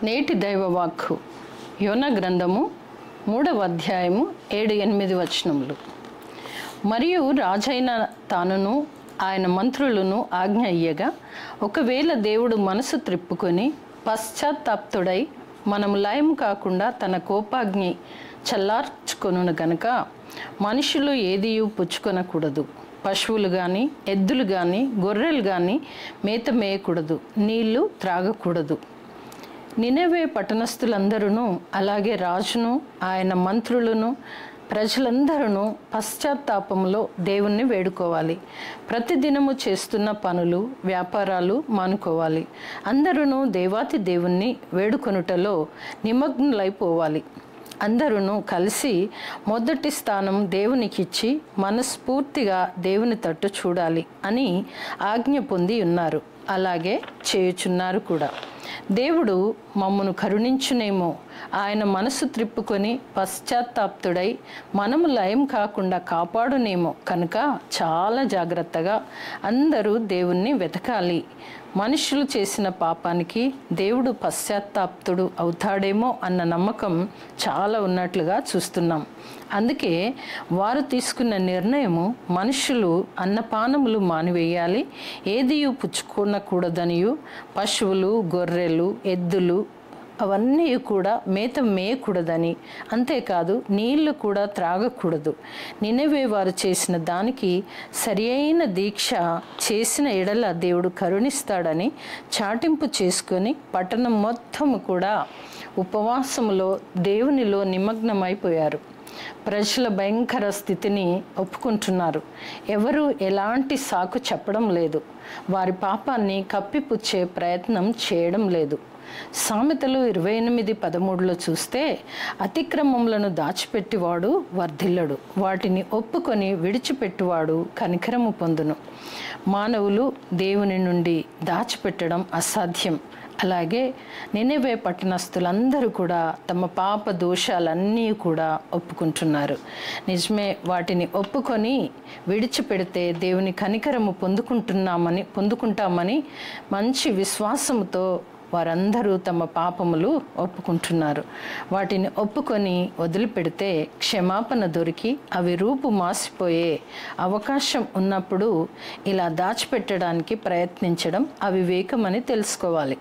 నేటి దైవవాక్కు యోనా గ్రంథము 3వ అధ్యాయము 7-8 వచనములు. మరియు రాజైన తానును ఆయన మంత్రులను ఆజ్ఞ ఇయ్యగా, ఒకవేళ దేవుడు మనసు త్రిప్పుకొని పశ్చాత్తాప్తుడై మనము లయం కాకుండా తన కోపాగ్ని చల్లార్చుకొనును గనుక మనుషులు ఏదియూ పుచ్చుకొనకూడదు. పశువులు కానీ, ఎద్దులు కానీ, గొర్రెలు కానీ మేత మేయకూడదు, నీళ్లు త్రాగకూడదు. నినెవే పట్టణస్థులందరూ అలాగే రాజును ఆయన మంత్రులను ప్రజలందరూ పశ్చాత్తాపంలో దేవుణ్ణి వేడుకోవాలి. ప్రతిదినము చేస్తున్న పనులు వ్యాపారాలు మానుకోవాలి. అందరూ దేవాతి దేవుణ్ణి వేడుకొనుటలో నిమగ్నులైపోవాలి. అందరూ కలిసి మొదటి స్థానం దేవునికిచ్చి మనస్ఫూర్తిగా దేవుని తట్టు చూడాలి అని ఆజ్ఞ పొంది ఉన్నారు. అలాగే చేయుచున్నారు కూడా. దేవుడు మమ్మను కరుణించునేమో, ఆయన మనసు త్రిప్పుకొని పశ్చాత్తాప్తుడై మనము లయం కాకుండా కాపాడునేమో. కనుక చాలా జాగ్రత్తగా అందరూ దేవుణ్ణి వెతకాలి. మనుషులు చేసిన పాపానికి దేవుడు పశ్చాత్తాప్తుడు అవుతాడేమో అన్న నమ్మకం చాలా ఉన్నట్లుగా చూస్తున్నాం. అందుకే వారు తీసుకున్న నిర్ణయము మనుషులు అన్నపానములు మానివేయాలి, ఏదియూ పుచ్చుకొనకూడదనియు, పశువులు గొర్రెలు ఎద్దులు అవన్నీ కూడా మేత మేయకూడదని, అంతేకాదు నీళ్లు కూడా త్రాగకూడదు. నినెవే వారు చేసిన దానికి సరి అయిన దీక్ష చేసిన ఎడల దేవుడు కరుణిస్తాడని చాటింపు చేసుకొని పట్టణం మొత్తము కూడా ఉపవాసములో దేవునిలో నిమగ్నమైపోయారు. ప్రజల భయంకర స్థితిని ఒప్పుకుంటున్నారు. ఎవరు ఎలాంటి సాకు చెప్పడం లేదు. వారి పాపాన్ని కప్పిపుచ్చే ప్రయత్నం చేయడం లేదు. సామెతలు 28:13 చూస్తే, అతిక్రమములను దాచిపెట్టివాడు వర్ధిల్లడు, వాటిని ఒప్పుకొని విడిచిపెట్టువాడు కనికరము పొందును. మానవులు దేవుని నుండి దాచిపెట్టడం అసాధ్యం. అలాగే నినెవే పట్టణస్థులందరూ కూడా తమ పాప దోషాలన్నీ కూడా ఒప్పుకుంటున్నారు. నిజమే, వాటిని ఒప్పుకొని విడిచిపెడితే దేవుని కనికరము పొందుకుంటామని మంచి విశ్వాసముతో వారందరూ తమ పాపములు ఒప్పుకుంటున్నారు. వాటిని ఒప్పుకొని వదిలిపెడితే క్షమాపణ దొరికి అవి రూపు మాసిపోయే అవకాశం ఉన్నప్పుడు ఇలా దాచిపెట్టడానికి ప్రయత్నించడం అవివేకమని తెలుసుకోవాలి.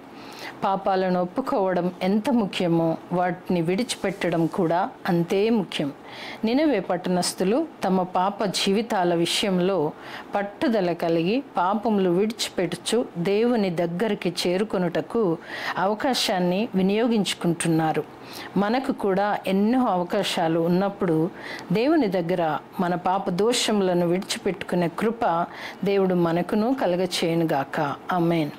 పాపాలను ఒప్పుకోవడం ఎంత ముఖ్యమో వాటిని విడిచిపెట్టడం కూడా అంతే ముఖ్యం. నినెవే పట్టణస్థులు తమ పాప జీవితాల విషయంలో పట్టుదల కలిగి పాపములు విడిచిపెట్టుచు దేవుని దగ్గరికి చేరుకొనుటకు అవకాశాన్ని వినియోగించుకుంటున్నారు. మనకు కూడా ఎన్నో అవకాశాలు ఉన్నప్పుడు దేవుని దగ్గర మన పాప దోషములను విడిచిపెట్టుకునే కృప దేవుడు మనకును కలగచేయునుగాక. ఆమేన్.